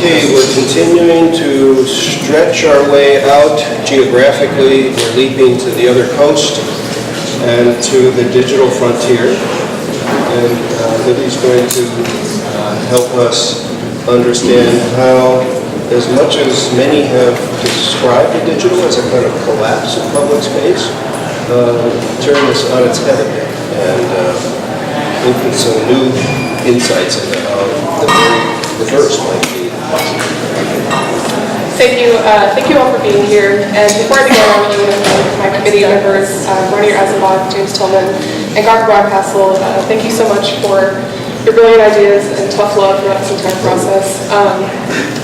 Okay, we're continuing to stretch our way out geographically. We're leaping to the other coast and to the digital frontier. And Libby's going to help us understand how, as much as many have described the digital as a kind of collapse of public space, turn this on its head a bit and open some new insights into how the very reverse might be. Thank you all for being here. And before I begin, I really want to thank my committee members, Ronnie Eisenbach, James Tillman, and Garth Broadcastle. Thank you so much for your brilliant ideas and tough love throughout this entire process.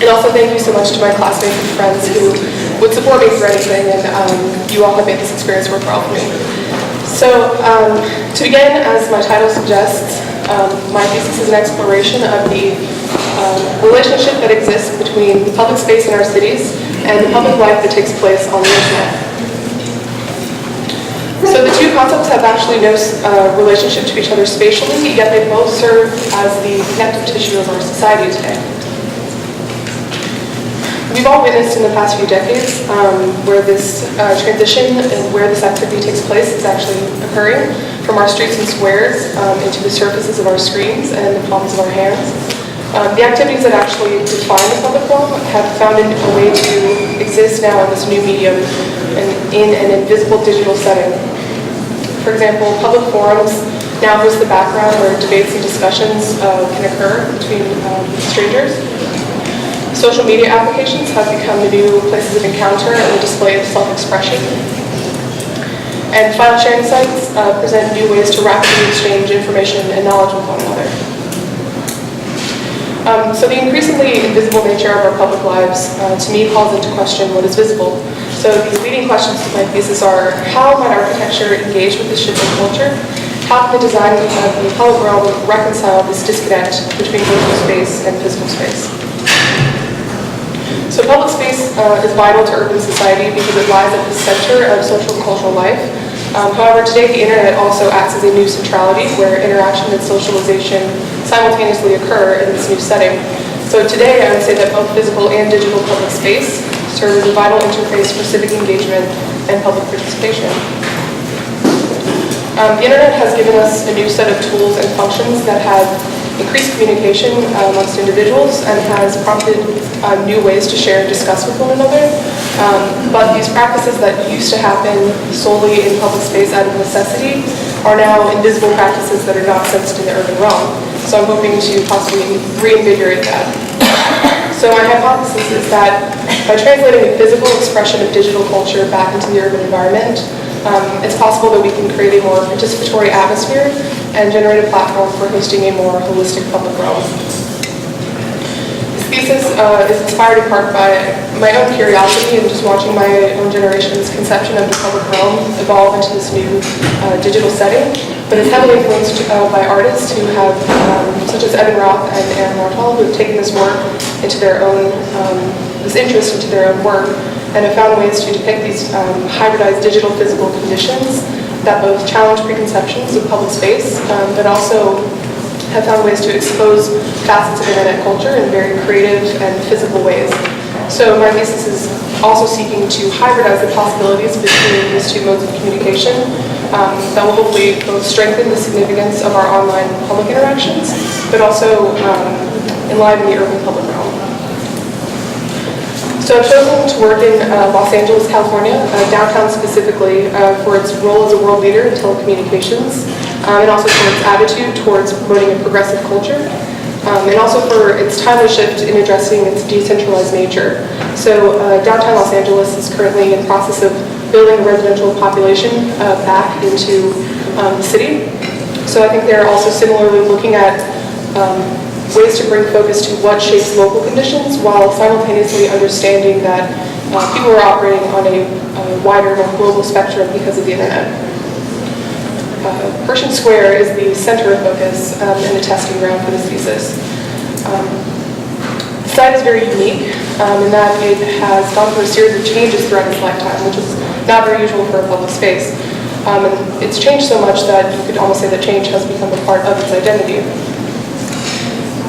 And also thank you so much to my classmates and friends who would support me through anything, and you all have made this experience worthwhile for me. So to begin, as my title suggests, my thesis is an exploration of the relationship that exists between the public space in our cities and the public life that takes place on the internet. So the two concepts have actually no relationship to each other spatially, yet they both serve as the connective tissue of our society today. We've all witnessed in the past few decades where this transition and where this activity takes place is actually occurring from our streets and squares into the surfaces of our screens and the palms of our hands. The activities that actually define the public realm have found a way to exist now in this new medium and in an invisible digital setting. For example, public forums now host the background where debates and discussions can occur between strangers. Social media applications have become the new places of encounter and the display of self-expression. And file sharing sites present new ways to rapidly exchange information and knowledge with one another. So the increasingly invisible nature of our public lives, to me, calls into question what is visible. So these leading questions to my thesis are: how might architecture engage with this shifting culture? How can the design of the public realm reconcile this disconnect between virtual space and physical space? So public space is vital to urban society because it lies at the center of social and cultural life. However, today the internet also acts as a new centrality where interaction and socialization simultaneously occur in this new setting. So today I would say that both physical and digital public space serve as a vital interface for civic engagement and public participation. The internet has given us a new set of tools and functions that have increased communication amongst individuals and has prompted new ways to share and discuss with one another. But these practices that used to happen solely in public space out of necessity are now invisible practices that are not sensed in the urban realm. So I'm hoping to possibly reinvigorate that. So my hypothesis is that by translating the physical expression of digital culture back into the urban environment, it's possible that we can create a more participatory atmosphere and generate a platform for hosting a more holistic public realm. This thesis is inspired in part by my own curiosity and just watching my own generation's conception of the public realm evolve into this new digital setting, but it's heavily influenced by artists who have, such as Evan Roth and Aaron Martell, who have taken this work into their own, this interest into their own work, and have found ways to depict these hybridized digital physical conditions that both challenge preconceptions of public space, but also have found ways to expose facets of internet culture in very creative and physical ways. So my thesis is also seeking to hybridize the possibilities between these two modes of communication that will hopefully both strengthen the significance of our online public interactions, but also enliven the urban public realm. So I've chosen to work in Los Angeles, California, downtown specifically, for its role as a world leader in telecommunications, and also for its attitude towards promoting a progressive culture, and also for its timely shift in addressing its decentralized nature. So downtown Los Angeles is currently in the process of building a residential population back into the city. So I think they're also similarly looking at ways to bring focus to what shapes local conditions while simultaneously understanding that people are operating on a wider, more global spectrum because of the internet. Pershing Square is the center of focus and the testing ground for this thesis. The site is very unique in that it has gone through a series of changes throughout its lifetime, which is not very usual for a public space. And it's changed so much that you could almost say that change has become a part of its identity.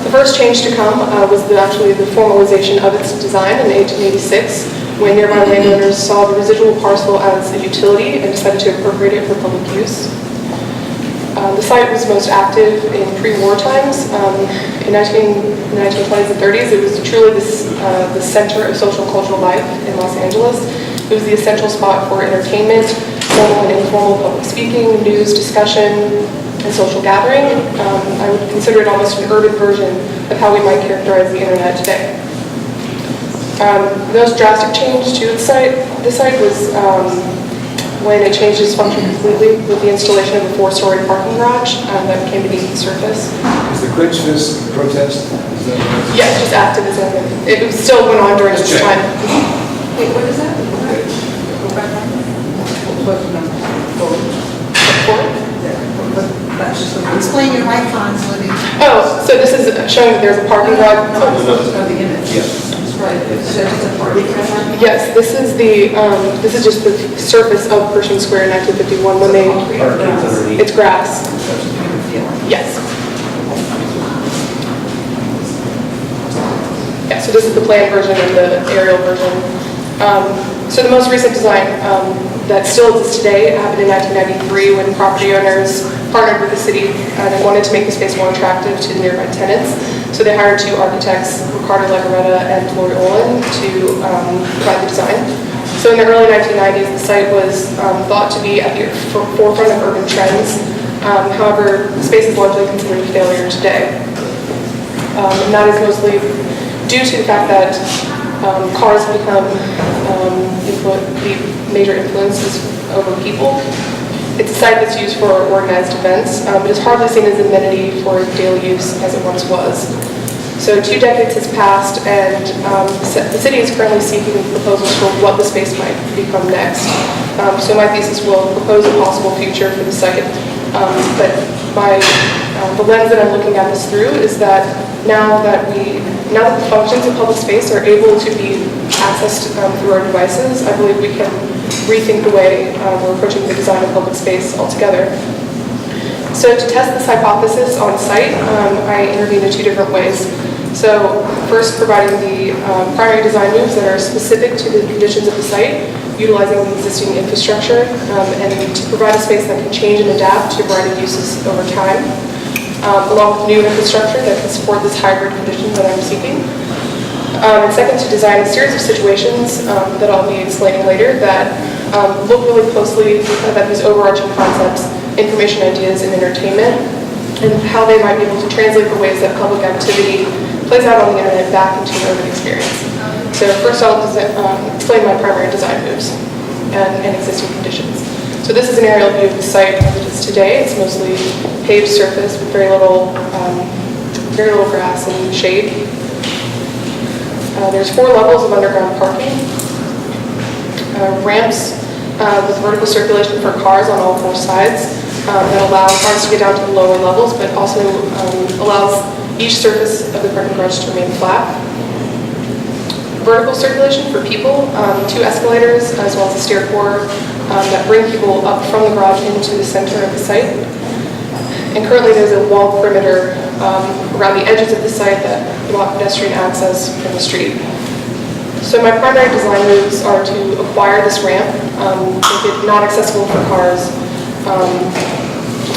The first change to come was actually the formalization of its design in 1886, when nearby landowners saw the residual parcel as a utility and decided to appropriate it for public use. The site was most active in pre-war times. In the 1920s and 30s, it was truly the center of social and cultural life in Los Angeles. It was the essential spot for entertainment, formal and informal public speaking, news, discussion, and social gathering. I would consider it almost an urban version of how we might characterize the internet today. The most drastic change to the site was when it changed its function completely with the installation of a 4-story parking garage that came beneath the surface. Is the Quenchfest protest? Is that right? Yes, just activism. It still went on during this time. Wait, what is that? Go back on. What number? Explain your icons, Libby. Oh, so this is showing that there's a parking garage. The image. Yeah. Right. Is that just a parking garage? Yes, this is just the surface of Pershing Square in 1951 when it's grass. Yes. Yeah, so this is the planned version and the aerial version. So the most recent design that still exists today happened in 1993 when property owners partnered with the city and wanted to make the space more attractive to the nearby tenants. So they hired 2 architects, Ricardo Legarreta and Lori Olin, to provide the design. So in the early 1990s, the site was thought to be at the forefront of urban trends. However, the space is largely considered a failure today. And that is mostly due to the fact that cars have become the major influences over people. It's a site that's used for organized events, but it's hardly seen as an amenity for daily use as it once was. So 2 decades has passed, and the city is currently seeking proposals for what the space might become next. So my thesis will propose a possible future for the site. But the lens that I'm looking at this through is that now that the functions of public space are able to be accessed through our devices, I believe we can rethink the way we're approaching the design of public space altogether. So to test this hypothesis on site, I intervened in 2 different ways. So first, providing the primary design moves that are specific to the conditions of the site, utilizing the existing infrastructure, and to provide a space that can change and adapt to a variety of uses over time, along with new infrastructure that can support this hybrid condition that I'm seeking. And second, to design a series of situations that I'll be explaining later that look really closely at these overarching concepts, information ideas, and entertainment, and how they might be able to translate the ways that public activity plays out on the internet back into an urban experience. So first I'll explain my primary design moves and existing conditions. So this is an aerial view of the site as it is today. It's mostly paved surface with very little grass and shade. There's 4 levels of underground parking, ramps with vertical circulation for cars on all 4 sides that allow cars to get down to the lower levels, but also allows each surface of the parking garage to remain flat. Vertical circulation for people, 2 escalators as well as a stair core that bring people up from the garage into the center of the site. And currently there's a wall perimeter around the edges of the site that block pedestrian access from the street. So my primary design moves are to acquire this ramp, make it not accessible for cars,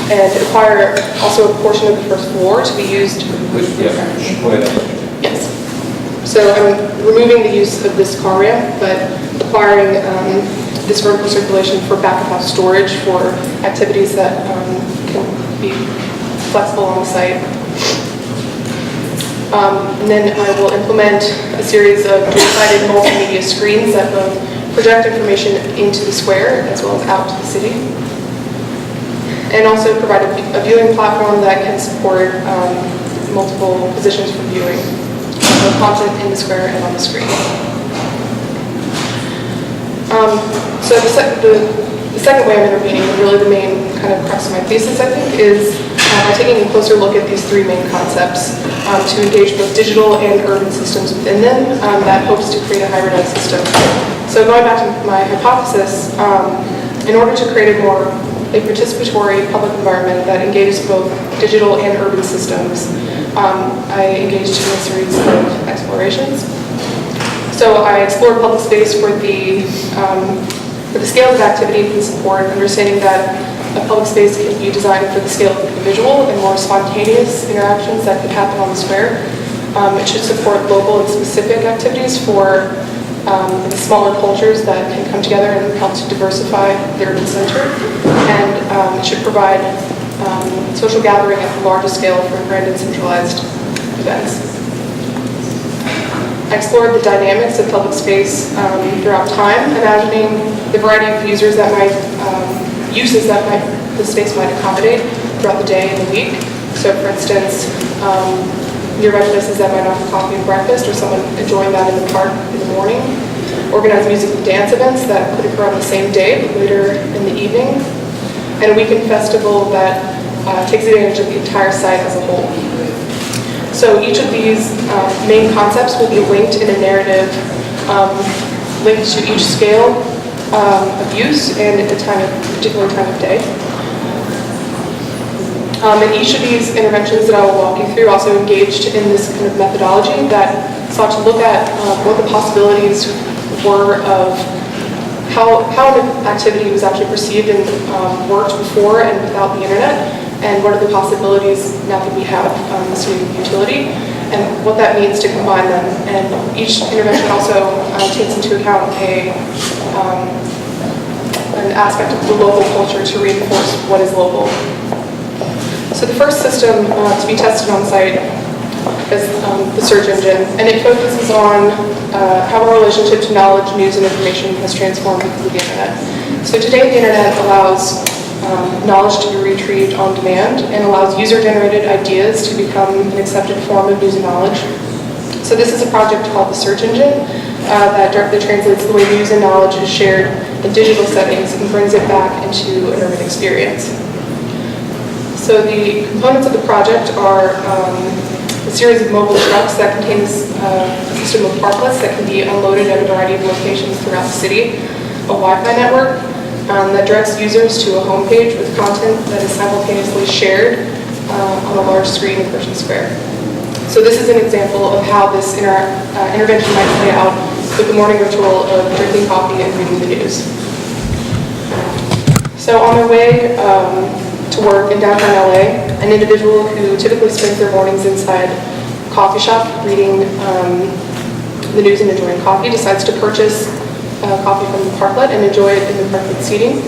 and acquire also a portion of the first floor to be used. Yes. So I'm removing the use of this car ramp, but acquiring this vertical circulation for back-of-house storage for activities that can be flexible on the site. And then I will implement a series of dual-sided multimedia screens that both project information into the square as well as out to the city. And also provide a viewing platform that can support multiple positions for viewing, both content in the square and on the screen. So the second way I'm intervening, and really the main kind of crux of my thesis, I think, is by taking a closer look at these 3 main concepts to engage both digital and urban systems within them that hopes to create a hybridized system. So going back to my hypothesis, in order to create a participatory public environment that engages both digital and urban systems, I engaged in a series of explorations. So I explored public space for the scale of activity it can support, understanding that a public space can be designed for the scale of the individual and more spontaneous interactions that could happen on the square. It should support local and specific activities for the smaller cultures that can come together and help to diversify the urban center. And it should provide social gathering at the largest scale for grand and centralized events. I explored the dynamics of public space throughout time, imagining the variety of uses that the space might accommodate throughout the day and the week. So for instance, nearby places that might offer coffee and breakfast, or someone enjoying that in the park in the morning. Organize music and dance events that could occur on the same day, but later in the evening. And a weekend festival that takes advantage of the entire site as a whole. So each of these main concepts will be linked in a narrative linked to each scale of use and at a particular time of day. And each of these interventions that I will walk you through also engaged in this kind of methodology that sought to look at what the possibilities were of how an activity was actually perceived and worked before and without the internet, and what are the possibilities now that we have this new utility, and what that means to combine them. And each intervention also takes into account an aspect of the local culture to reinforce what is local. So the first system to be tested on site is the search engine, and it focuses on how our relationship to knowledge, news, and information has transformed because of the internet. So today the internet allows knowledge to be retrieved on demand and allows user-generated ideas to become an accepted form of news and knowledge. So this is a project called the search engine that directly translates the way news and knowledge is shared in digital settings and brings it back into an urban experience. So the components of the project are a series of mobile trucks that contains a system of parklets that can be unloaded at a variety of locations throughout the city, a Wi-Fi network that directs users to a homepage with content that is simultaneously shared on a large screen in Pershing Square. So this is an example of how this intervention might play out with the morning ritual of drinking coffee and reading the news. So on their way to work in downtown LA, an individual who typically spends their mornings inside a coffee shop reading the news and enjoying coffee decides to purchase coffee from the parklet and enjoy it in the parklet seating.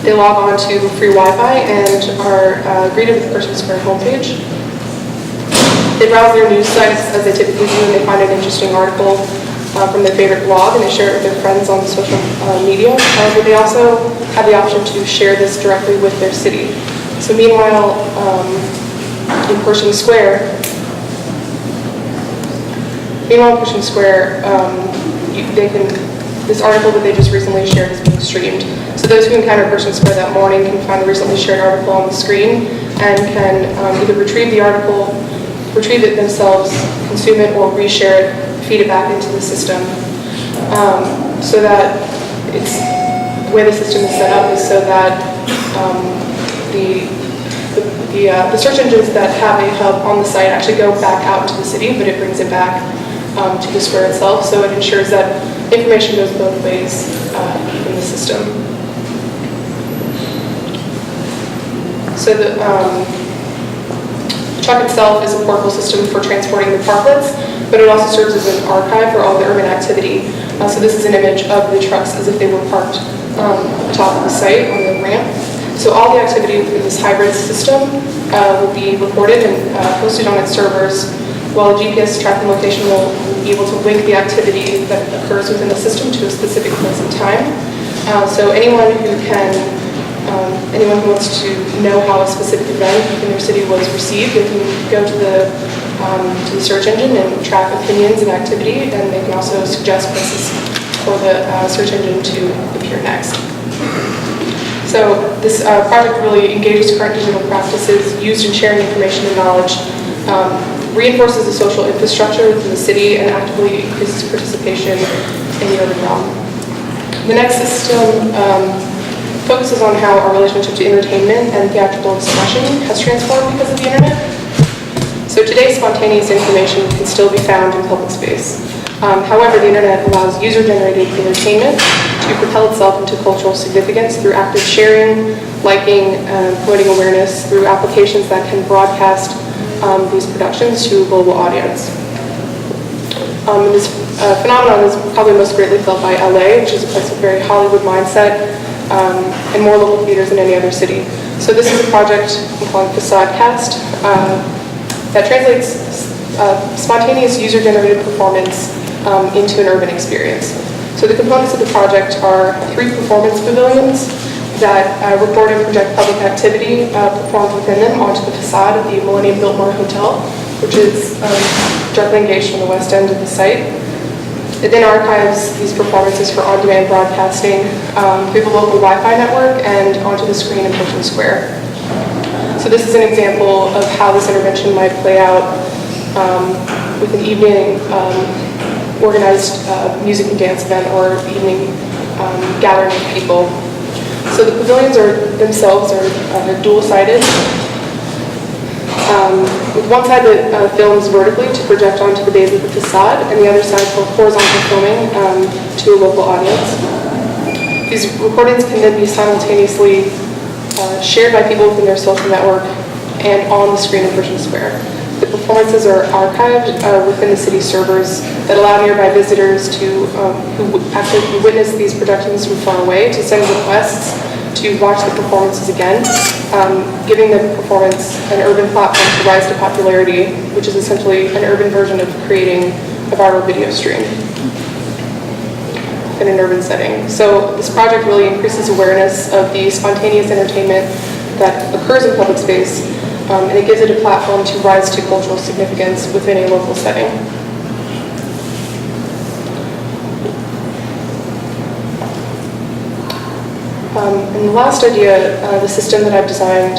They log on to free Wi-Fi and are greeted with the Pershing Square homepage. They browse their news sites as they typically do, and they find an interesting article from their favorite blog, and they share it with their friends on social media. But they also have the option to share this directly with their city. So meanwhile, in Pershing Square, this article that they just recently shared is being streamed. So those who encounter Pershing Square that morning can find the recently shared article on the screen and can either retrieve the article, retrieve it themselves, consume it, or reshare it, feed it back into the system. So that the way the system is set up is so that the search engines that have a hub on the site actually go back out into the city, but it brings it back to the square itself. So it ensures that information goes both ways in the system. So the truck itself is a portable system for transporting the parklets, but it also serves as an archive for all the urban activity. So this is an image of the trucks as if they were parked at the top of the site on the ramp. So all the activity within this hybrid system will be recorded and posted on its servers, while a GPS tracking location will be able to link the activity that occurs within the system to a specific place and time. So anyone who wants to know how a specific event in their city was received, they can go to the search engine and track opinions and activity, and they can also suggest places for the search engine to appear next. So this project really engages current digital practices used in sharing information and knowledge, reinforces the social infrastructure within the city, and actively increases participation in the urban realm. The next system focuses on how our relationship to entertainment and theatrical expression has transformed because of the internet. So today, spontaneous information can still be found in public space. However, the internet allows user-generated entertainment to propel itself into cultural significance through active sharing, liking, and promoting awareness through applications that can broadcast these productions to a global audience. This phenomenon is probably most greatly felt by LA, which is a place with a very Hollywood mindset, and more local theaters than any other city. So this is a project I'm calling Facadecast that translates spontaneous user-generated performance into an urban experience. So the components of the project are 3 performance pavilions that record and project public activity performed within them onto the facade of the Millennium Biltmore Hotel, which is directly engaged from the west end of the site. It then archives these performances for on-demand broadcasting through the local Wi-Fi network and onto the screen in Pershing Square. So this is an example of how this intervention might play out with an evening organized music and dance event or evening gathering of people. So the pavilions themselves are dual-sided. With one side that films vertically to project onto the base of the facade, and the other side for horizontal filming to a local audience. These recordings can then be simultaneously shared by people within their social network and on the screen in Pershing Square. The performances are archived within the city servers that allow nearby visitors who actually witness these productions from far away to send requests to watch the performances again, giving the performance an urban platform to rise to popularity, which is essentially an urban version of creating a viral video stream in an urban setting. So this project really increases awareness of the spontaneous entertainment that occurs in public space, and it gives it a platform to rise to cultural significance within a local setting. And the last idea, the system that I've designed,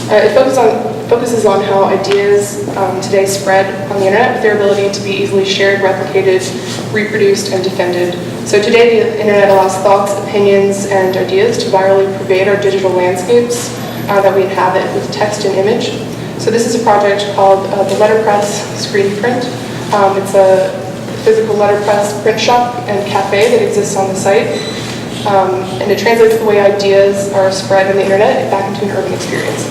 it focuses on how ideas today spread on the internet with their ability to be easily shared, replicated, reproduced, and defended. So today the internet allows thoughts, opinions, and ideas to virally pervade our digital landscapes that we inhabit with text and image. So this is a project called the Letterpress Screen Print. It's a physical letterpress print shop and cafe that exists on the site. And it translates the way ideas are spread on the internet back into an urban experience.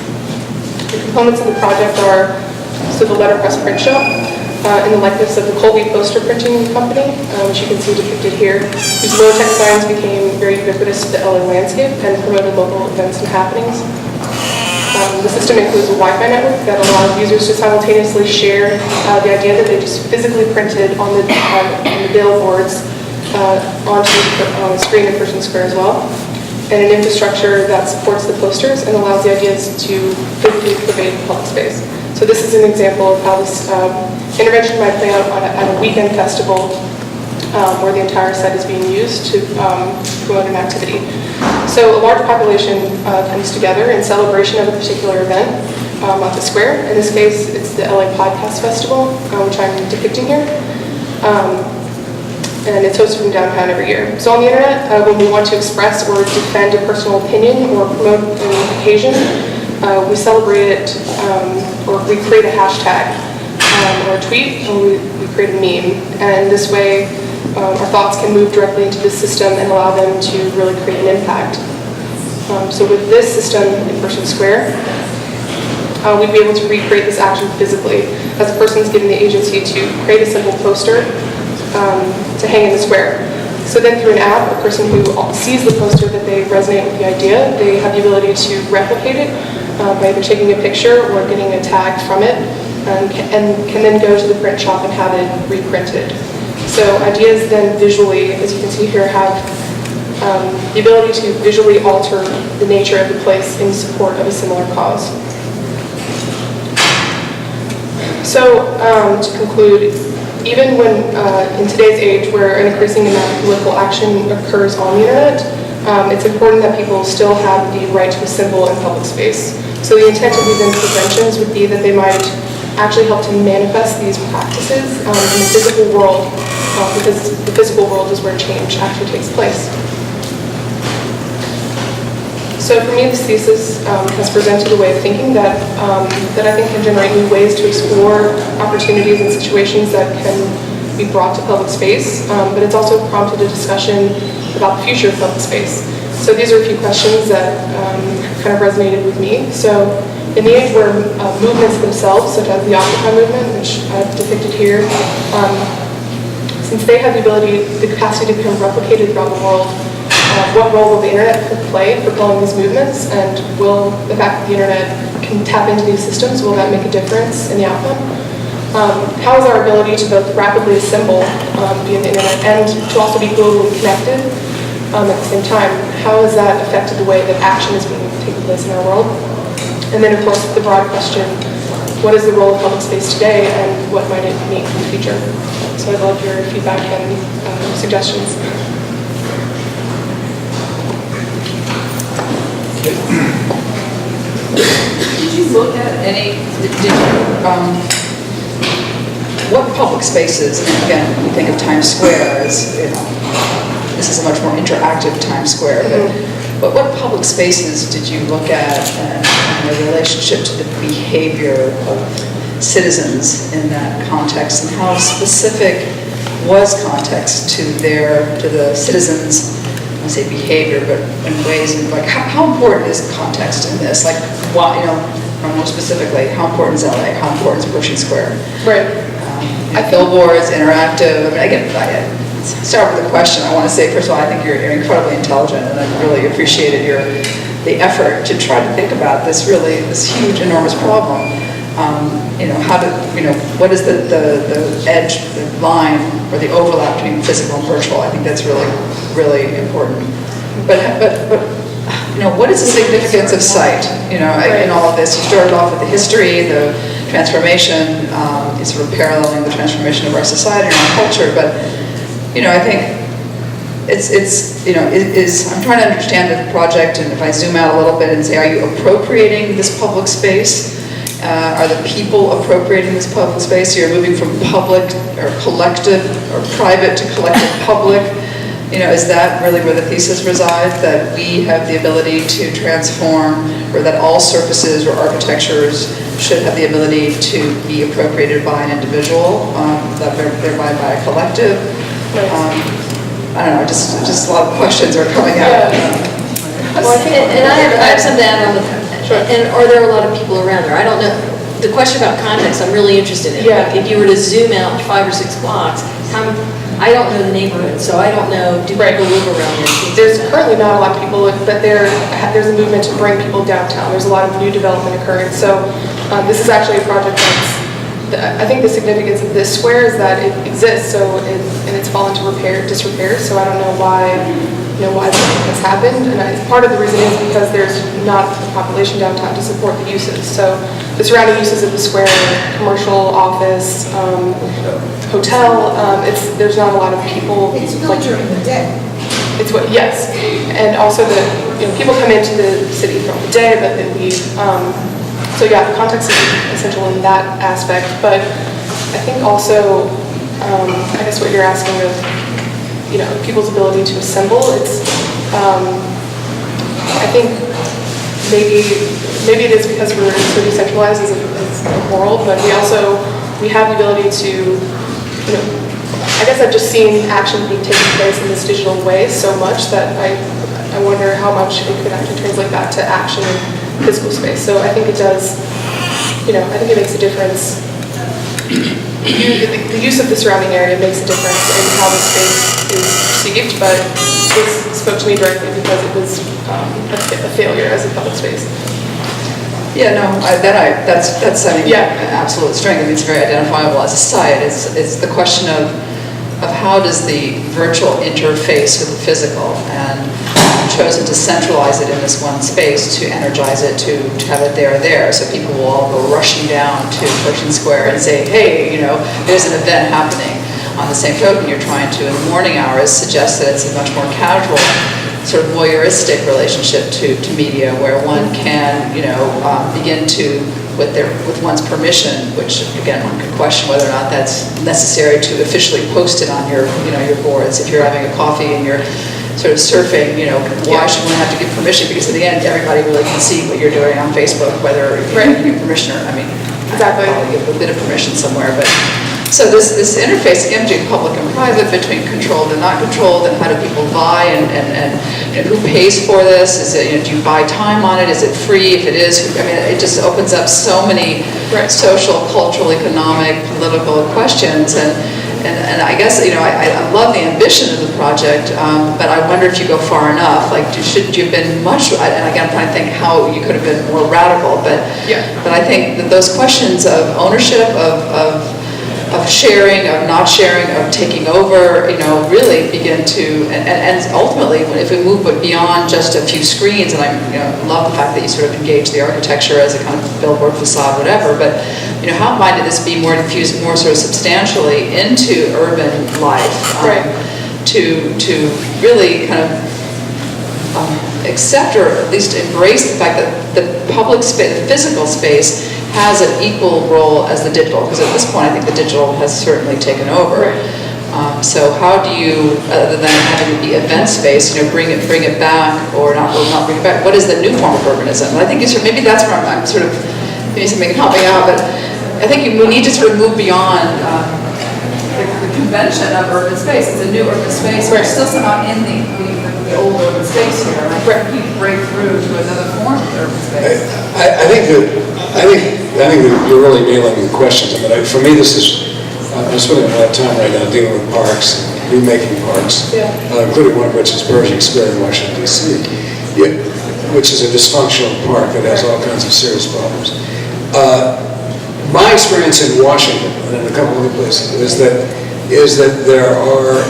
The components of the project are the letterpress print shop in the likeness of the Colby poster printing company, which you can see depicted here, whose low-tech signs became very ubiquitous to the LA landscape and promoted local events and happenings. The system includes a Wi-Fi network that allows users to simultaneously share the idea that they just physically printed on the billboards onto the screen in Pershing Square as well, and an infrastructure that supports the posters and allows the ideas to physically pervade the public space. So this is an example of how this intervention might play out at a weekend festival where the entire set is being used to promote an activity. So a large population comes together in celebration of a particular event at the square. In this case, it's the LA Podcast Festival, which I'm depicting here. And it's hosted from downtown every year. So on the internet, when we want to express or defend a personal opinion or promote an occasion, we celebrate it, or we create a hashtag or a tweet, and we create a meme. And this way, our thoughts can move directly into the system and allow them to really create an impact. So with this system in Pershing Square, we'd be able to recreate this action physically, as the person's given the agency to create a simple poster to hang in the square. So then through an app, a person who sees the poster that they resonate with the idea, they have the ability to replicate it by either taking a picture or getting a tag from it, and can then go to the print shop and have it reprinted. So ideas then visually, as you can see here, have the ability to visually alter the nature of the place in support of a similar cause. So to conclude, even when in today's age where an increasing amount of political action occurs on the internet, it's important that people still have the right to assemble in public space. So the intent of these interventions would be that they might actually help to manifest these practices in the physical world, because the physical world is where change actually takes place. So for me, this thesis has presented a way of thinking that I think can generate new ways to explore opportunities and situations that can be brought to public space, but it's also prompted a discussion about the future of public space. So these are a few questions that kind of resonated with me. So in the age where movements themselves, such as the Occupy movement, which I've depicted here, since they have the capacity to become replicated throughout the world, what role will the internet play for propelling these movements, and will the fact that the internet can tap into these systems, will that make a difference in the outcome? How is our ability to both rapidly assemble via the internet and to also be globally connected at the same time, how has that affected the way that action is being taking place in our world? And then of course the broad question, what is the role of public space today and what might it mean in the future? So I'd love your feedback and suggestions. Did you look at any, what public spaces, and again, we think of Times Square as, this is a much more interactive Times Square, but what public spaces did you look at and their relationship to the behavior of citizens in that context, and how specific was context to the citizens, I say behavior, but in ways, like how important is context in this? Like, why, or more specifically, how important is LA? How important is Pershing Square? Right. Billboards, interactive. I mean, again, start with a question. I want to say, first of all, I think you're incredibly intelligent, and I really appreciated the effort to try to think about this huge, enormous problem. What is the edge, the line, or the overlap between physical and virtual? I think that's really, really important. But what is the significance of sight? In all of this, you started off with the history, the transformation, is sort of paralleling the transformation of our society and our culture. But I think I'm trying to understand the project, and if I zoom out a little bit and say, are you appropriating this public space? Are the people appropriating this public space? So you're moving from public or collective or private to collective public. Is that really where the thesis resides? That we have the ability to transform, or that all surfaces or architectures should have the ability to be appropriated by an individual, thereby by a collective? I don't know, just a lot of questions are coming out. Well, I have something to add on with that. Sure. And are there a lot of people around there? I don't know. The question about context, I'm really interested in. Yeah. Like, if you were to zoom out 5 or 6 blocks, I don't know the neighborhood, so I don't know, do people live around there? There's currently not a lot of people, but there's a movement to bring people downtown. There's a lot of new development occurring. So this is actually a project I think the significance of this square is that it exists, and it's fallen to disrepair. So I don't know why this has happened, and part of the reason is because there's not the population downtown to support the uses. So the surrounding uses of the square, commercial, office, hotel, there's not a lot of people. It's built during the day. Yes, and also people come into the city throughout the day, but then leave. So yeah, the context is essential in that aspect, but I think also, I guess what you're asking of, people's ability to assemble, I think maybe it is because we're so decentralized as a world, but we have the ability to, I guess I've just seen action being taken place in this digital way so much that I wonder how much it could actually translate back to action in physical space. So I think it does, I think it makes a difference. The use of the surrounding area makes a difference in how the space is perceived, but this spoke to me directly because it was a failure as a public space. Yeah, no, that's an absolute strength. I mean, it's very identifiable as a site. It's the question of how does the virtual interface with the physical, and chosen to centralize it in this one space, to energize it, to have it there. So people will all go rushing down to Pershing Square and say, hey, there's an event happening. On the same token, you're trying to, in the morning hours, suggest that it's a much more casual, sort of voyeuristic relationship to media, where one can, begin to, with one's permission, which again, one could question whether or not that's necessary to officially post it on your boards. If you're having a coffee and you're sort of surfing, why should one have to give permission? Because in the end, everybody really can see what you're doing on Facebook, whether you give permission or, Exactly. I'll give a bit of permission somewhere, but. So this interface, again, between public and private, between controlled and not controlled, and how do people buy, and who pays for this? Is it, do you buy time on it? Is it free? If it is, it just opens up so many social, cultural, economic, political questions, and I guess, I love the ambition of the project, but I wonder if you go far enough. Like, should you have been much, and again, I'm trying to think how you could have been more radical, but I think that those questions of ownership, of sharing, of not sharing, of taking over, really begin to, and ultimately, if we move beyond just a few screens, and I love the fact that you sort of engage the architecture as a kind of billboard facade, whatever, but how might this be more infused more sort of substantially into urban life, to really kind of accept or at least embrace the fact that the public space, the physical space, has an equal role as the digital, because at this point I think the digital has certainly taken over. So how do you, other than having it be event space, bring it back, or not bring it back? What is the new form of urbanism? And I think maybe that's where I'm sort of maybe something helping out, but I think we need to sort of move beyond the convention of urban space. It's a new urban space. We're still somehow in the old urban space here. And I think you break through to another form of urban space. I think that you're really nailing the questions. For me, I'm spending a lot of time right now dealing with parks, and remaking parks, including one of which is Pershing Square in Washington, D.C., which is a dysfunctional park that has all kinds of serious problems. My experience in Washington and in a couple other places is that there are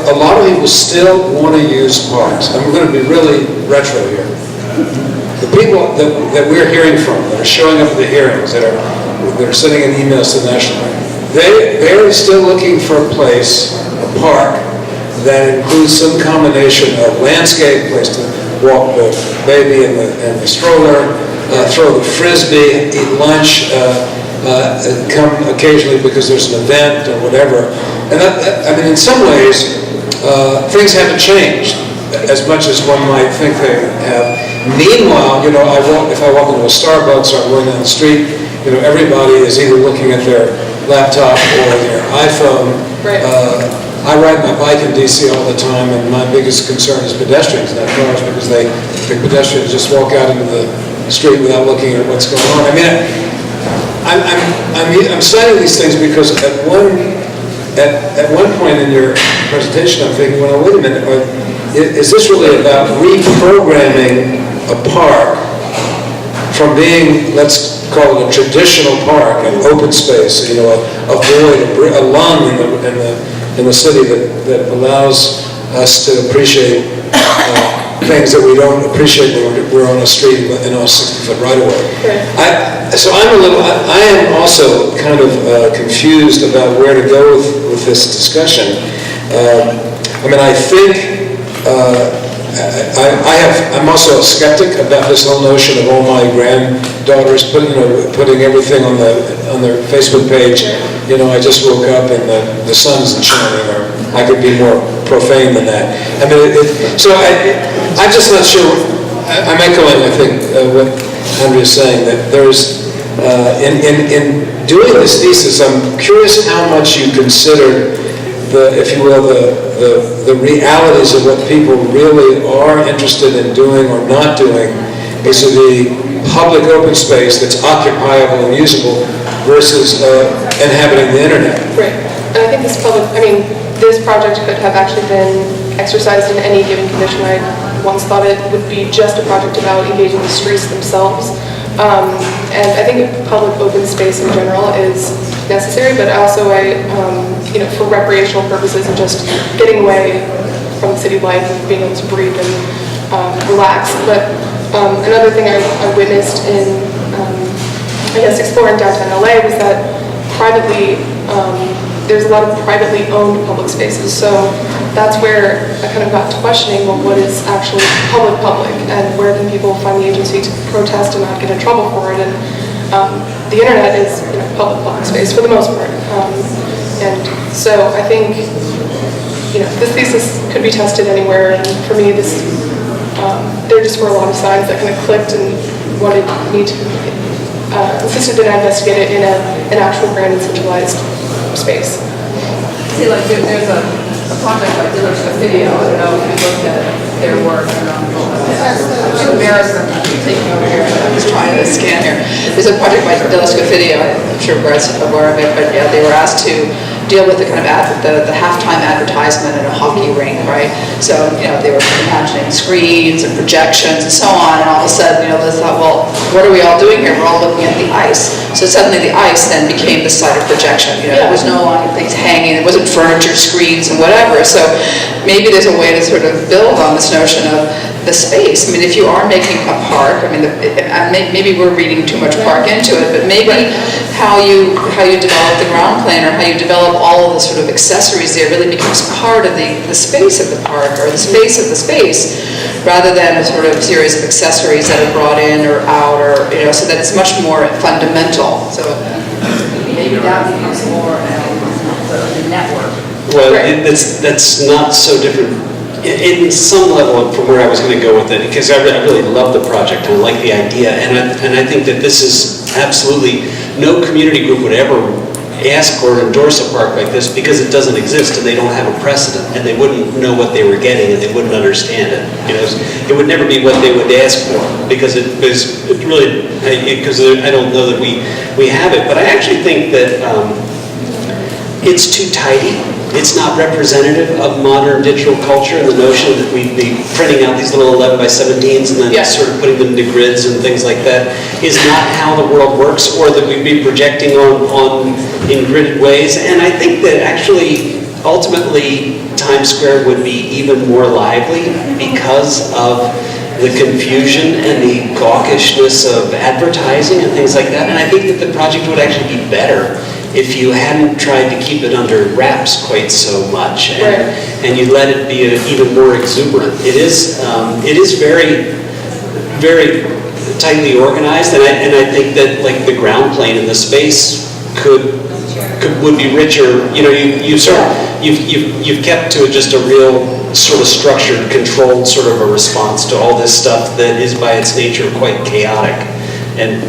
a lot of people still want to use parks. I'm going to be really retro here. The people that we're hearing from, that are showing up at the hearings, that are sending in emails to the National Park, they're still looking for a place, a park, that includes some combination of landscape, place to walk the baby in the stroller, throw the frisbee, eat lunch, come occasionally because there's an event or whatever. And in some ways, things haven't changed as much as one might think they have. Meanwhile, if I walk into a Starbucks or I'm going down the street, everybody is either looking at their laptop or their iPhone. I ride my bike in DC all the time, and my biggest concern is pedestrians, not cars, because the pedestrians just walk out into the street without looking at what's going on. I'm citing these things because at one point in your presentation, I'm thinking, well, wait a minute, is this really about reprogramming a park from being, let's call it a traditional park, an open space, a void, a lung in the city that allows us to appreciate things that we don't appreciate when we're on a street in a 60-foot right-of-way. So I am also kind of confused about where to go with this discussion. I think I'm also a skeptic about this whole notion of all my granddaughters putting everything on their Facebook page. I just woke up and the sun's shining, or I could be more profane than that. I'm just not sure. I'm echoing, I think, what Andrea's saying, that there's in doing this thesis, I'm curious how much you consider if you will, the realities of what people really are interested in doing or not doing vis-a-vis public open space that's occupiable and usable versus inhabiting the internet. Right. And I think this project could have actually been exercised in any given condition. I once thought it would be just a project about engaging the streets themselves. And I think public open space in general is necessary, but also for recreational purposes and just getting away from city life and being able to breathe and relax. But another thing I witnessed in, exploring downtown LA was that there's a lot of privately owned public spaces. So that's where I kind of got to questioning, well, what is actually public, and where can people find the agency to protest and not get in trouble for it? And the internet is public space for the most part. And so I think this thesis could be tested anywhere, and for me, there just were a lot of signs that kind of clicked and wanted me to insisted that I investigate it in an actual grand and centralized space. See, like there's a project by Diller's Video. I don't know if you looked at their work. It's embarrassing taking over here. I'm just trying to scan here. There's a project by Diller's Video. I'm sure Brett's aware of it, but yeah, they were asked to deal with the kind of the halftime advertisement at a hockey rink, right? So they were imagining screens and projections and so on, and all of a sudden they thought, well, what are we all doing here? We're all looking at the ice. So suddenly the ice then became the site of projection. There was no longer things hanging. It wasn't furniture, screens, and whatever. So maybe there's a way to sort of build on this notion of the space. I mean, if you are making a park, I mean, maybe we're reading too much park into it, but maybe how you develop the ground plan or how you develop all of the sort of accessories there really becomes part of the space of the park or the space of the space, rather than a sort of series of accessories that are brought in or out, or so that it's much more fundamental. So maybe that becomes more the network. Well, that's not so different. In some level, from where I was going to go with it, because I really love the project and I like the idea, and I think that this is absolutely, no community group would ever ask or endorse a park like this because it doesn't exist and they don't have a precedent and they wouldn't know what they were getting and they wouldn't understand it. It would never be what they would ask for because it really, because I don't know that we have it, but I actually think that it's too tidy. It's not representative of modern digital culture, and the notion that we'd be printing out these little 11 by 17s and then sort of putting them into grids and things like that is not how the world works, or that we'd be projecting on in gridded ways. And I think that actually, ultimately, Times Square would be even more lively because of the confusion and the gawkishness of advertising and things like that. And I think that the project would actually be better if you hadn't tried to keep it under wraps quite so much, and you let it be even more exuberant. It is very, very tightly organized, and I think that like the ground plane in the space would be richer. You've kept to just a real sort of structured, controlled sort of a response to all this stuff that is by its nature quite chaotic, and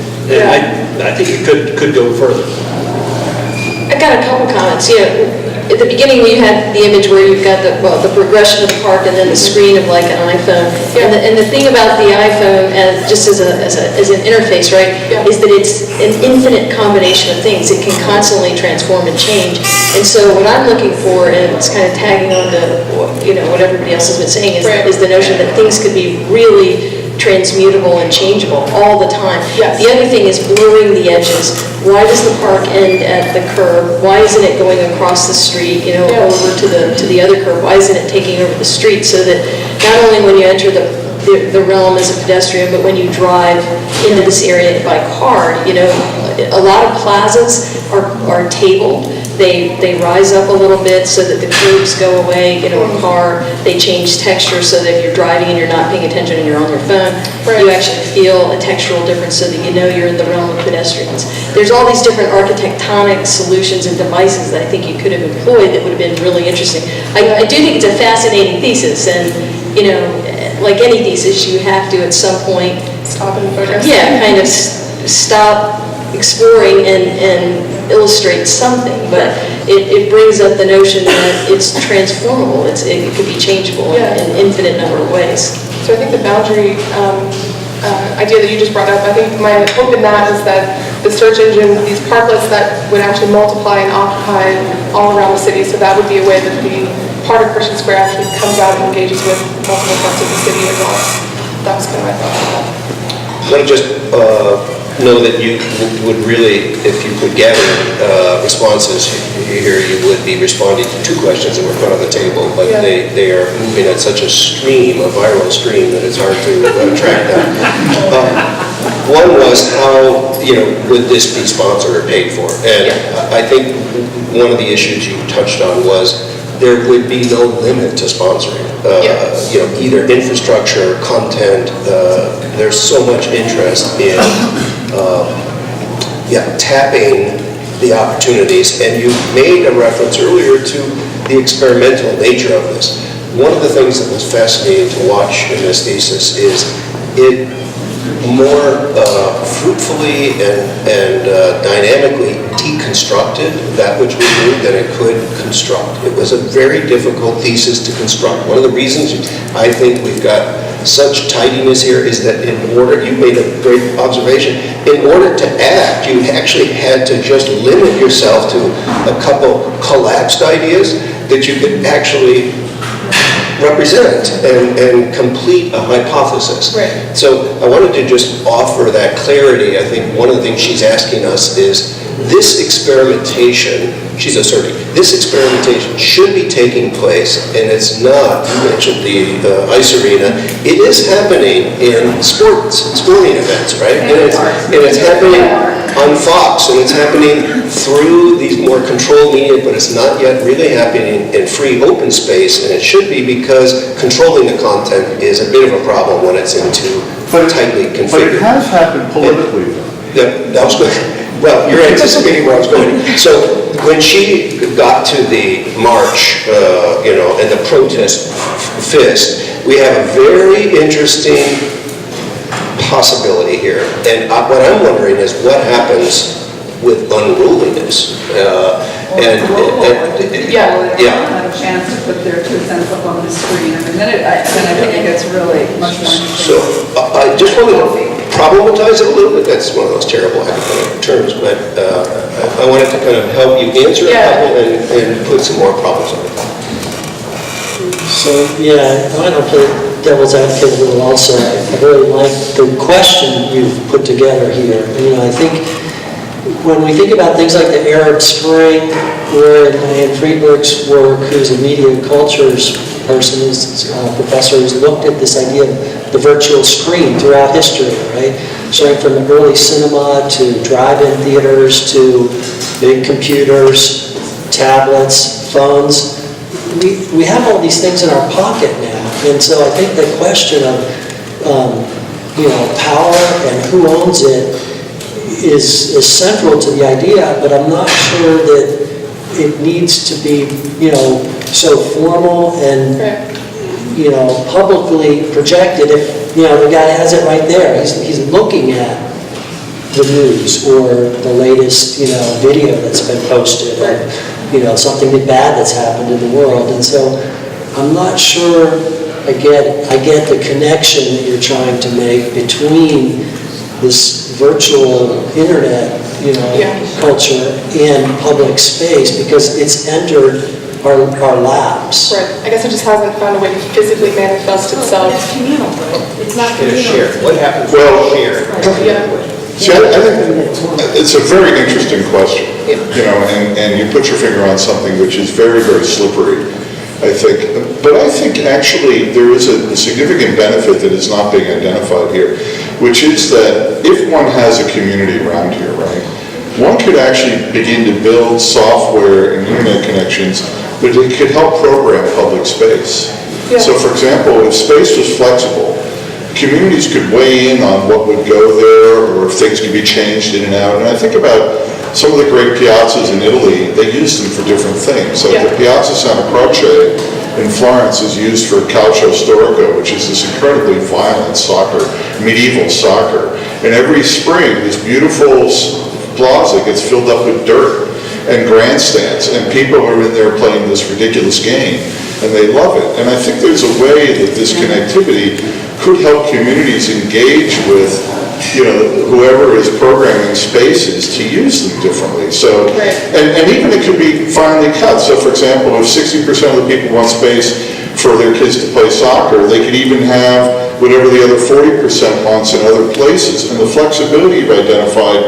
I think it could go further. I got a couple comments. At the beginning you had the image where you've got the progression of the park and then the screen of like an iPhone. And the thing about the iPhone just as an interface, right, is that it's an infinite combination of things. It can constantly transform and change. And so what I'm looking for, and it's kind of tagging on to what everybody else has been saying, is the notion that things could be really transmutable and changeable all the time. The other thing is blurring the edges. Why does the park end at the curb? Why isn't it going across the street, over to the other curb? Why isn't it taking over the street, so that not only when you enter the realm as a pedestrian, but when you drive into this area by car, a lot of plazas are tabled. They rise up a little bit so that the curbs go away, a car, they change texture so that if you're driving and you're not paying attention and you're on your phone, you actually feel a textural difference so that you're in the realm of pedestrians. There's all these different architectonic solutions and devices that I think you could have employed that would have been really interesting. I do think it's a fascinating thesis, and, like any thesis, you have to at some point stop and focus. Kind of stop exploring and illustrate something, but it brings up the notion that it's transformable, it could be changeable in an infinite number of ways. So I think the boundary idea that you just brought up, I think my hope in that is that the search engine, these parklets that would actually multiply and occupy all around the city, so that would be a way that the part of Pershing Square actually comes out and engages with multiple parts of the city as well. That was kind of my thought on that. I want to just know that you would really, if you could gather responses here, you would be responding to two questions that were put on the table, but they are moving at such a stream, a viral stream, that it's hard to track them. One was how, would this be sponsored or paid for? And I think one of the issues you touched on was there would be no limit to sponsoring. Either infrastructure, content. There's so much interest in tapping the opportunities. And you made a reference earlier to the experimental nature of this. One of the things that was fascinating to watch in this thesis is it more fruitfully and dynamically deconstructed that which we knew that it could construct. It was a very difficult thesis to construct. One of the reasons I think we've got such tidiness here is that in order, you made a great observation, in order to act, you actually had to just limit yourself to a couple collapsed ideas that you could actually represent and complete a hypothesis. Right. So I wanted to just offer that clarity. I think one of the things she's asking us is this experimentation, she's asserting, this experimentation should be taking place, and it's not, you mentioned the ice arena, it is happening in sporting events, right? And it's happening on Fox, and it's happening through these more controlled media, but it's not yet really happening in free open space, and it should be, because controlling the content is a bit of a problem when it's into tightly configured. But it has happened politically, though. That was good. Well, you're anticipating where I was going. So when she got to the march, and the protest fist, we have a very interesting possibility here. And what I'm wondering is what happens with unruliness. Yeah. Have a chance to put their 2 cents up on the screen. I mean, then I think it gets really much more So interesting. I just wanted to problematize it a little bit. That's one of those terrible academic terms, but I wanted to kind of help you answer a couple and put some more problems on it. So, yeah, I want to play devil's advocate a little also. I really like the question you've put together here. I think when we think about things like the Arab Spring, where in Diane Friedberg's work, who's a media cultures person, is a professor who's looked at this idea of the virtual screen throughout history, right? Showing from the early cinema to drive-in theaters to big computers, tablets, phones. We have all these things in our pocket now, and so I think the question of power and who owns it is central to the idea, but I'm not sure that it needs to be so formal and publicly projected. If the guy has it right there, he's looking at the news or the latest video that's been posted, or something bad that's happened in the world. And so I'm not sure. I get the connection that you're trying to make between this virtual internet culture and public space, because it's entered our laps. Right. I guess it just hasn't found a way to physically manifest itself. It's communal. It's not It is communal. shared. What happens when Well, it's shared? Yeah. See, I think it's a very interesting question, and you put your finger on something which is very, very slippery, I think. But I think actually there is a significant benefit that is not being identified here, which is that if one has a community around here, right, one could actually begin to build software and internet connections that could help program public space. Yeah. So for example, if space was flexible, communities could weigh in on what would go there, or if things could be changed in and out. And I think about some of the great piazzas in Italy, they use them for different things. So the Piazza Santa Croce in Florence is used for calcio storico, which is this incredibly violent soccer, medieval soccer. And every spring, this beautiful plaza gets filled up with dirt and grandstands, and people are in there playing this ridiculous game, and they love it. And I think there's a way that this connectivity could help communities engage with, whoever is programming spaces to use them differently. So, and even it could be finely cut. So for example, if 60% of the people want space for their kids to play soccer, they could even have whatever the other 40% wants in other places. And the flexibility you've identified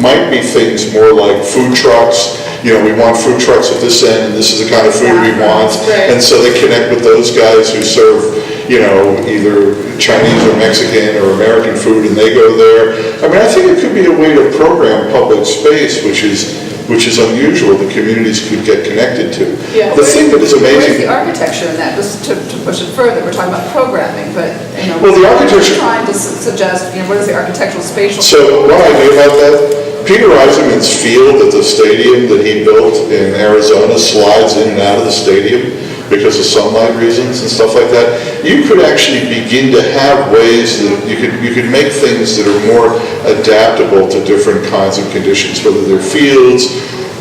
might be things more like food trucks. We want food trucks at this end, and this is the kind of food we want. And so they connect with those guys who serve, either Chinese or Mexican or American food, and they go there. I mean, I think it could be a way to program public space, which is unusual, that communities could get connected to. Yeah. The thing that is amazing... Where's the architecture in that? Just to push it further, we're talking about programming, but, Well, the architecture... we're trying to suggest, what is the architectural spatial... So one idea about that Peter Eisenman's field at the stadium that he built in Arizona slides in and out of the stadium because of sunlight reasons and stuff like that. You could actually begin to have ways that you could make things that are more adaptable to different kinds of conditions, whether they're fields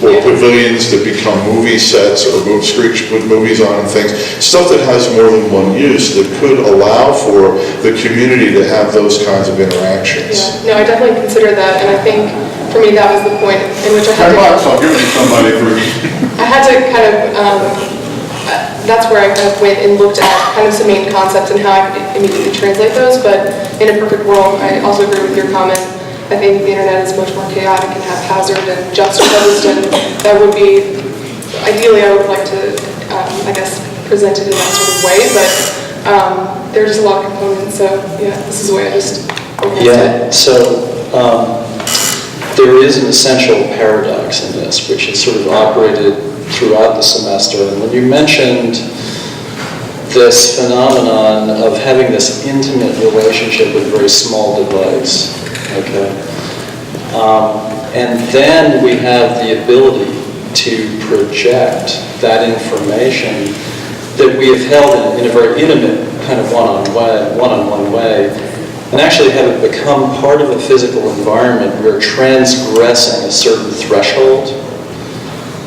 or pavilions that become movie sets or screech put movies on and things, stuff that has more than one use that could allow for the community to have those kinds of interactions. Yeah, no, I definitely consider that, and I think for me that was the point in which I had I'll give it to somebody for I had to kind of, that's where I kind of went and looked at kind of some main concepts and how I could immediately translate those, but in a perfect world, I also agree with your comment. I think the internet is much more chaotic and haphazard and juxtaposed, and that would be, ideally I would like to, I guess, present it in that sort of way, but there's just a lot of components, so yeah, this is the way I just Yeah, so there is an essential paradox in this, which has sort of operated throughout the semester. And when you mentioned this phenomenon of having this intimate relationship with a very small device, okay, and then we have the ability to project that information that we have held in a very intimate kind of one-on-one way, and actually have it become part of a physical environment. We're transgressing a certain threshold,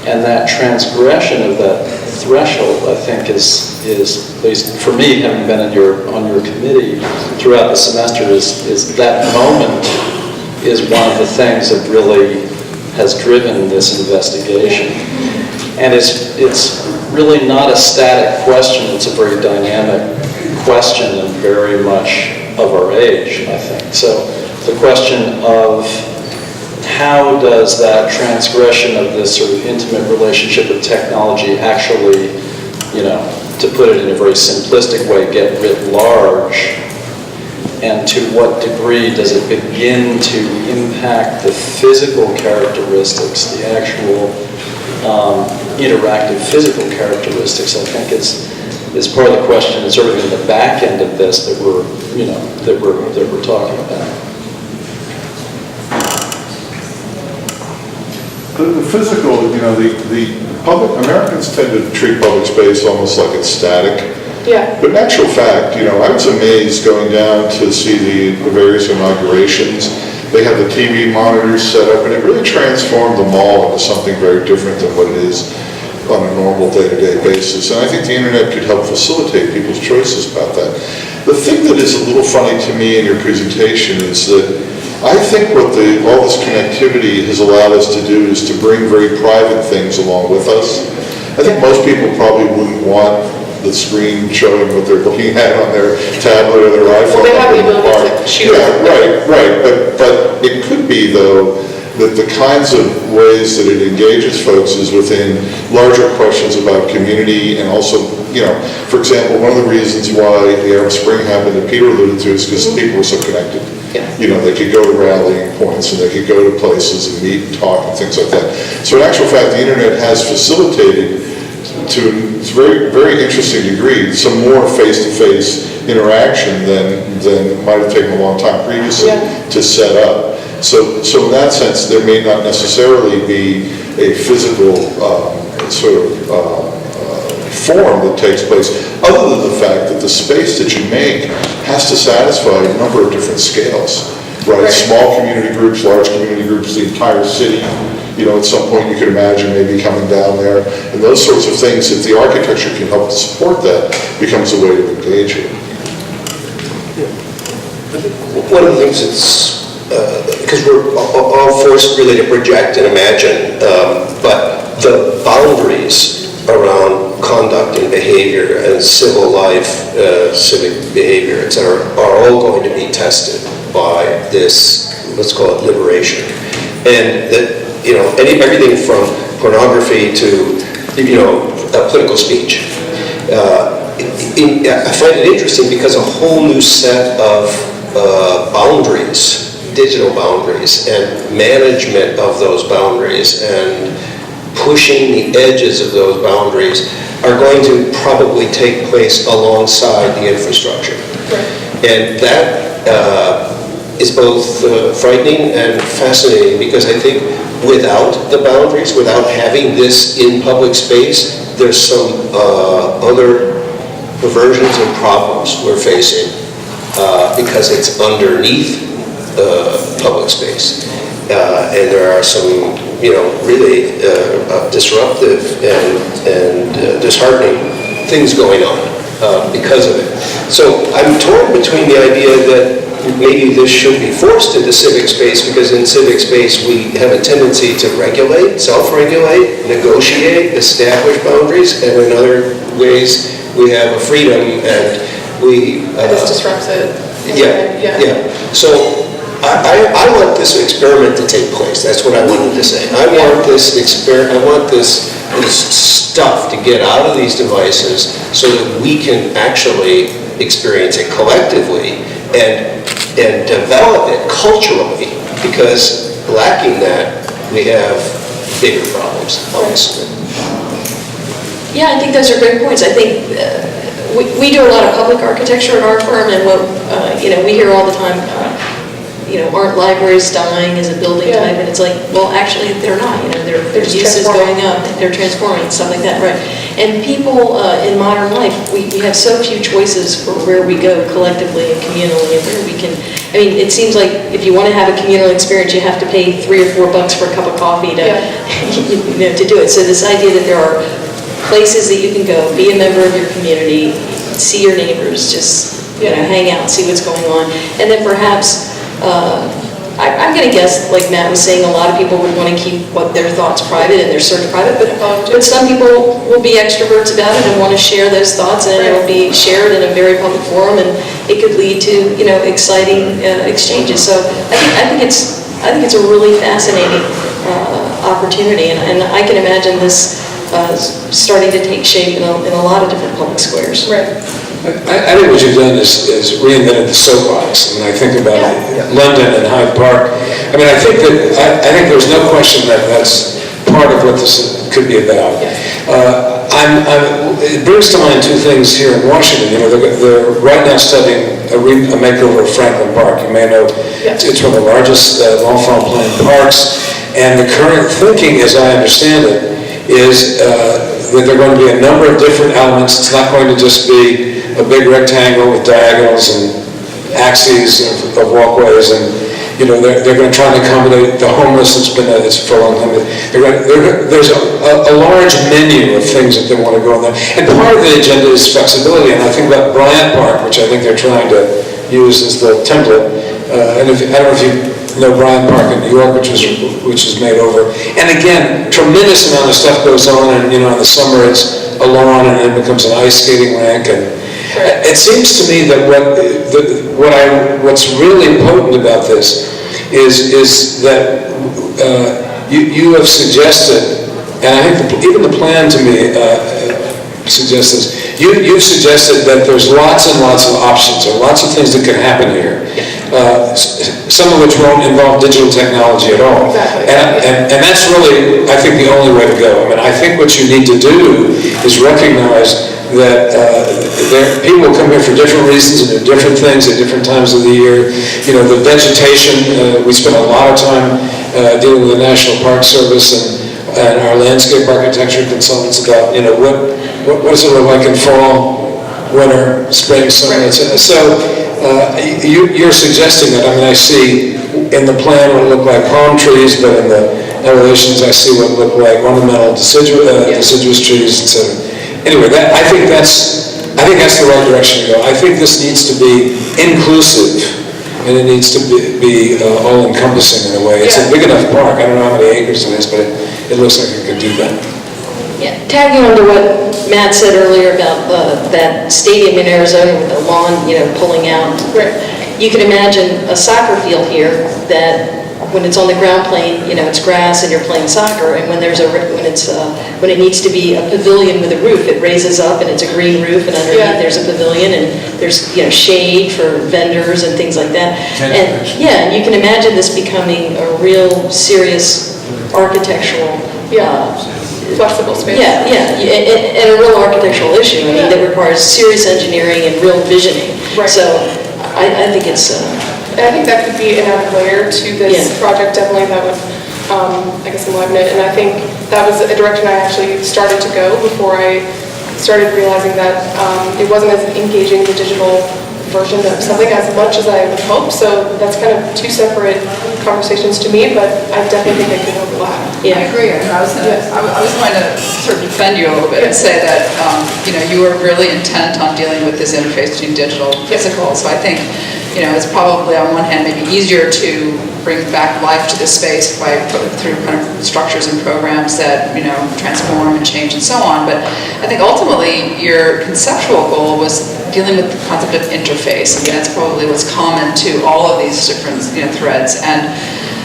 and that transgression of that threshold, I think, is at least for me, having been on your committee throughout the semester, is that moment is one of the things that really has driven this investigation. And it's really not a static question, it's a very dynamic question and very much of our age, I think. So the question of how does that transgression of this sort of intimate relationship with technology actually, to put it in a very simplistic way, get writ large, and to what degree does it begin to impact the physical characteristics, the actual interactive physical characteristics, I think is part of the question, and sort of in the back end of this that we're talking about. The physical, the public, Americans tend to treat public space almost like it's static. Yeah. But in actual fact, I was amazed going down to see the various inaugurations. They have the TV monitors set up, and it really transformed the mall into something very different than what it is on a normal day-to-day basis. And I think the internet could help facilitate people's choices about that. The thing that is a little funny to me in your presentation is that I think what all this connectivity has allowed us to do is to bring very private things along with us. I think most people probably wouldn't want the screen showing what they're looking at on their tablet or their iPhone. Well, they have the ability to choose. Yeah, right. But it could be, though, that the kinds of ways that it engages folks is within larger questions about community, and also, for example, one of the reasons why the Arab Spring happened that Peter alluded to is because people were so connected. Yeah. They could go to rallying points, and they could go to places and meet and talk and things like that. So in actual fact, the internet has facilitated, to a very, very interesting degree, some more face-to-face interaction than might have taken a long time previously to set up. So in that sense, there may not necessarily be a physical form that takes place, other than the fact that the space that you make has to satisfy a number of different scales, right? Small community groups, large community groups, the entire city. At some point you could imagine maybe coming down there, and those sorts of things, if the architecture can help to support that, becomes a way to engage it. One of the things that's, because we're all forced really to project and imagine, but the boundaries around conduct and behavior and civil life, civic behavior, et cetera, are all going to be tested by this, let's call it liberation. And that, everything from pornography to, political speech. I find it interesting because a whole new set of boundaries, digital boundaries, and management of those boundaries, and pushing the edges of those boundaries are going to probably take place alongside the infrastructure. Right. And that is both frightening and fascinating, because I think without the boundaries, without having this in public space, there's some other perversions and problems we're facing because it's underneath public space. And there are some, really disruptive and disheartening things going on because of it. So I'm torn between the idea that maybe this should be forced into civic space, because in civic space we have a tendency to regulate, self-regulate, negotiate, establish boundaries, and in other ways we have a freedom and we... this disrupts it. Yeah. So I want this experiment to take place. That's what I wanted to say. I want this stuff to get out of these devices so that we can actually experience it collectively and develop it culturally, because lacking that, we have bigger problems, obviously. Yeah, I think those are great points. I think we do a lot of public architecture at our firm, and what we hear all the time, aren't libraries dying as a building type? And it's like, well, actually, they're not. Their use is going up. They're transforming, stuff like that, right? And people in modern life, we have so few choices for where we go collectively and communally, and where we can. I mean, it seems like if you want to have a communal experience, you have to pay $3 or $4 for a cup of coffee to, to do it. So this idea that there are places that you can go, be a member of your community, see your neighbors, just hang out, see what's going on, and then perhaps. I'm going to guess, like Matt was saying, a lot of people would want to keep their thoughts private and their search private, but some people will be extroverts about it and want to share those thoughts, and it will be shared in a very public forum, and it could lead to exciting exchanges. So I think it's a really fascinating opportunity, and I can imagine this starting to take shape in a lot of different public squares. Right. I think what you've done is reinvented the soapbox. I mean, I think about London and Hyde Park. I mean, I think there's no question that that's part of what this could be about. It brings to mind two things here in Washington. They're right now studying a makeover of Franklin Park. You may know it's one of the largest long-form planned parks. And the current thinking, as I understand it, is that there are going to be a number of different elements. It's not going to just be a big rectangle with diagonals and axes of walkways, and they're going to try and accommodate the homeless. It's for a long time. There's a large menu of things that they want to go on there, and part of the agenda is flexibility. And I think about Bryant Park, which I think they're trying to use as the template. And I don't know if you know Bryant Park in New York, which is made over. And again, tremendous amount of stuff goes on, and in the summer it's a lawn, and then it becomes an ice skating rink. And it seems to me that what's really potent about this is that you have suggested, and I think even the plan to me suggests this. You've suggested that there's lots and lots of options, or lots of things that can happen here. Some of which won't involve digital technology at all. Exactly. And that's really, I think, the only way to go. I mean, I think what you need to do is recognize that people will come here for different reasons and do different things at different times of the year. The vegetation, we spend a lot of time dealing with the National Park Service and our landscape architecture consultants about, what does it look like in fall, winter, spring, summer, etc. So you're suggesting that. I mean, I see in the plan what look like palm trees, but in the elevations I see what look like ornamental deciduous trees, etc. Anyway, I think that's the right direction to go. I think this needs to be inclusive, and it needs to be all-encompassing in a way. It's a big enough park. I don't know how many acres it is, but it looks like it could do that. Yeah, tagging on to what Matt said earlier about that stadium in Arizona with the lawn, pulling out. Right. You can imagine a soccer field here that when it's on the ground plane, it's grass and you're playing soccer, and when it needs to be a pavilion with a roof, it raises up and it's a green roof, and underneath there's a pavilion, and there's shade for vendors and things like that. And you can imagine this becoming a real serious architectural flexible space. And a real architectural issue. I mean, that requires serious engineering and real visioning. Right. So I think it's And I think that could be an added layer to this project, definitely, that would, I guess, enliven it. And I think that was a direction I actually started to go before I started realizing that it wasn't as engaging the digital version of something as much as I would hope. So that's kind of two separate conversations to me, but I definitely think they could overlap. Yeah, I agree. I was going to sort of defend you a little bit and say that you were really intent on dealing with this interface between digital and physical. So I think it's probably on one hand maybe easier to bring back life to the space by through kind of structures and programs that transform and change and so on. But I think ultimately your conceptual goal was dealing with the concept of interface. I mean, that's probably what's common to all of these different threads. And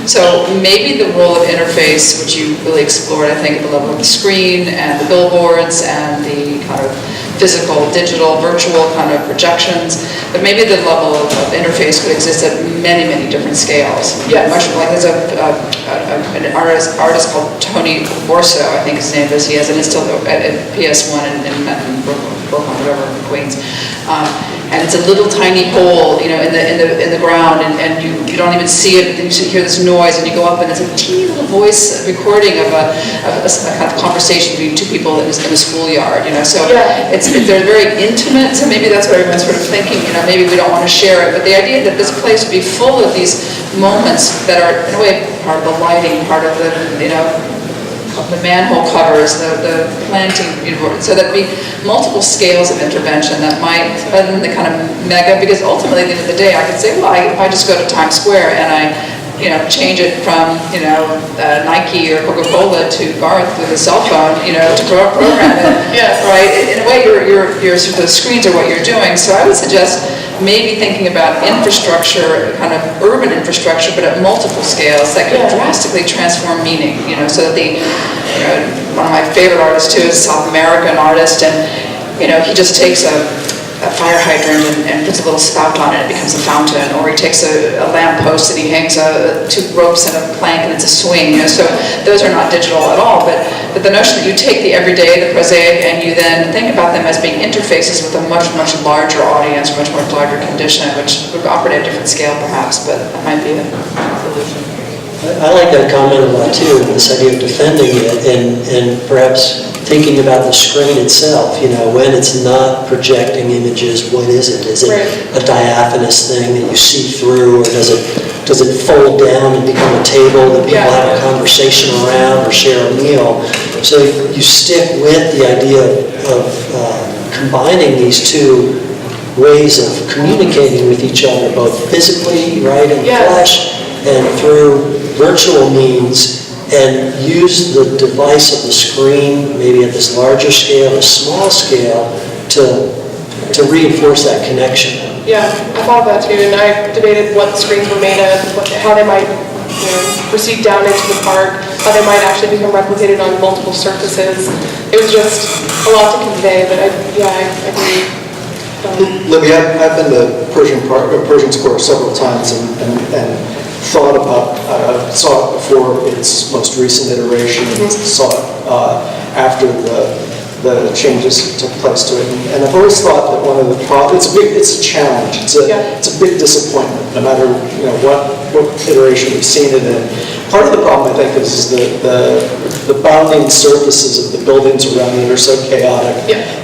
so maybe the role of interface, which you really explored, I think, at the level of the screen and the billboards and the kind of physical, digital, virtual kind of projections, but maybe the level of interface could exist at many, many different scales. Yes. Much like there's an artist called Tony Borso, I think his name is. He has an install at PS1 in Brooklyn, whatever, Queens. And it's a little tiny hole, in the ground, and you don't even see it. But then you hear this noise, and you go up, and it's a teeny little voice recording of a kind of conversation between two people in a schoolyard. So they're very intimate. So maybe that's what everyone's sort of thinking. Maybe we don't want to share it, but the idea that this place would be full of these moments that are, in a way, part of the lighting, part of the the manhole covers, the planting, so there'd be multiple scales of intervention that might, rather than the kind of mega, because ultimately at the end of the day, I could say, well, if I just go to Times Square and I, change it from, Nike or Coca-Cola to Garth with a cell phone, to program it, right? In a way, your sort of screens are what you're doing. So I would suggest maybe thinking about infrastructure, kind of urban infrastructure, but at multiple scales that could drastically transform meaning, so that one of my favorite artists too is a South American artist, and, he just takes a fire hydrant and puts a little spout on it, it becomes a fountain, or he takes a lamp post and he hangs two ropes and a plank and it's a swing, so those are not digital at all, but the notion that you take the everyday, the prosaic, and you then think about them as being interfaces with a much, much larger audience, much, much larger condition, which would operate at a different scale perhaps, but that might be a solution. I like that comment a lot too, this idea of defending it and perhaps thinking about the screen itself, when it's not projecting images, what is it? Is it a diaphanous thing that you see through, or does it fold down and become a table that people have a conversation around or share a meal? So you stick with the idea of combining these two ways of communicating with each other, both physically, right, in the flesh, and through virtual means, and use the device of the screen, maybe at this larger scale, a small scale, to reinforce that connection. Yeah, I thought of that too, and I debated what screens were made of, how they might proceed down into the park, how they might actually become replicated on multiple surfaces. It was just a lot to convey, but I agree. Libby, I've been to Pershing Square several times and saw it before its most recent iteration and saw it after the changes took place to it. And I've always thought that one of the problems, it's a challenge, it's a big disappointment, no matter what iteration we've seen it in. Part of the problem, I think, is the bounding surfaces of the buildings around it are so chaotic.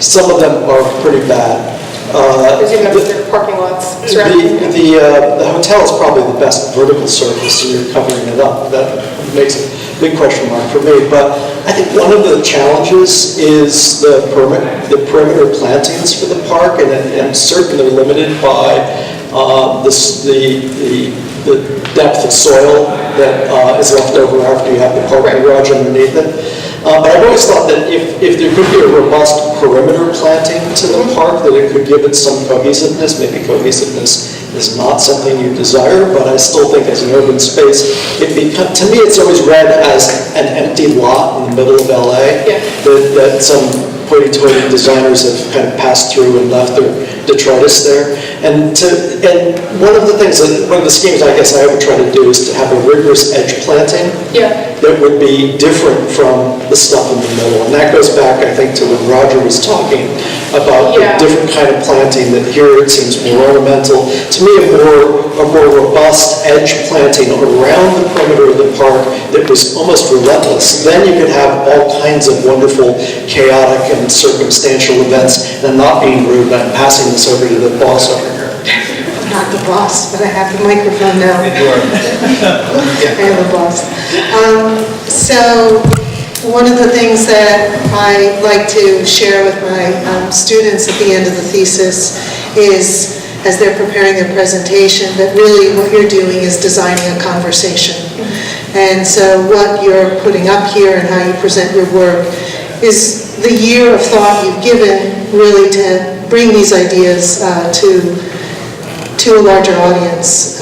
Some of them are pretty bad. There's even other parking lots surrounding it. The hotel is probably the best vertical surface, so you're covering it up. That makes a big question mark for me. But I think one of the challenges is the perimeter plantings for the park, and certainly limited by the depth of soil that is left over after you have the parking garage underneath it. But I've always thought that if there could be a robust perimeter planting to the park, that it could give it some cohesiveness. Maybe cohesiveness is not something you desire, but I still think as an urban space, to me it's always read as an empty lot in the middle of LA that some hoity-toity designers have kind of passed through and left their detritus there. And one of the schemes I guess I would try to do is to have a rigorous edge planting. that would be different from the stuff in the middle. And that goes back, I think, to when Roger was talking about the different kind of planting, that here it seems more ornamental. To me, a more robust edge planting around the perimeter of the park that was almost relentless. Then you could have all kinds of wonderful, chaotic and circumstantial events. And I'm not being rude, but I'm passing this over to the boss over here. I'm not the boss, but I have the microphone now. I am the boss. So one of the things that I like to share with my students at the end of the thesis is, as they're preparing their presentation, that really what you're doing is designing a conversation. And so what you're putting up here and how you present your work is the year of thought you've given really to bring these ideas to a larger audience.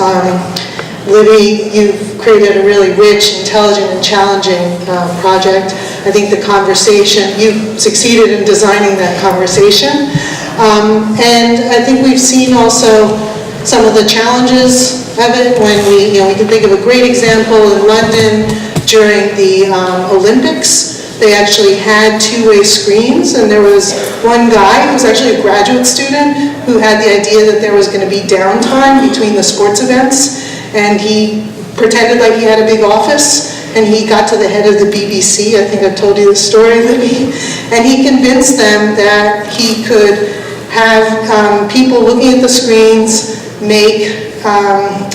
Libby, you've created a really rich, intelligent, and challenging project. I think the conversation, you succeeded in designing that conversation. And I think we've seen also some of the challenges of it when we can think of a great example in London during the Olympics. They actually had two-way screens, and there was one guy who was actually a graduate student who had the idea that there was going to be downtime between the sports events, and he pretended like he had a big office, and he got to the head of the BBC, I think I've told you this story, Libby, and he convinced them that he could have people looking at the screens make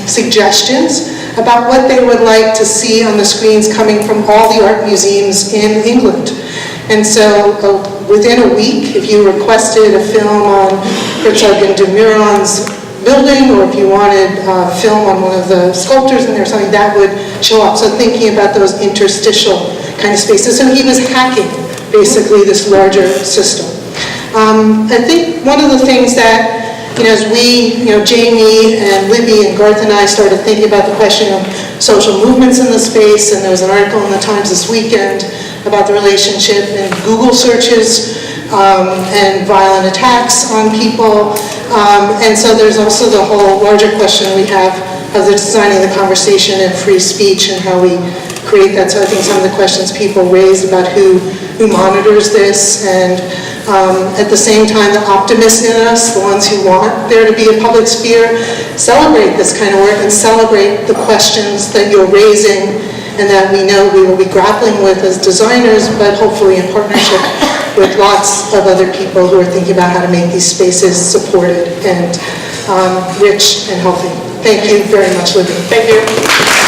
suggestions about what they would like to see on the screens coming from all the art museums in England. And so within a week, if you requested a film on Herzog and de Meuron's building, or if you wanted a film on one of the sculptures in there or something, that would show up. So thinking about those interstitial kind of spaces. So he was hacking, basically, this larger system. I think one of the things that as we, Jamie and Libby and Garth and I started thinking about the question of social movements in the space, and there was an article in the Times this weekend about the relationship in Google searches and violent attacks on people. And so there's also the whole larger question we have of the designing the conversation and free speech and how we create that. So I think some of the questions people raised about who monitors this, and at the same time, the optimists in us, the ones who want there to be a public sphere, celebrate this kind of work and celebrate the questions that you're raising and that we know we will be grappling with as designers, but hopefully in partnership with lots of other people who are thinking about how to make these spaces supported and rich and healthy. Thank you very much, Libby. Thank you.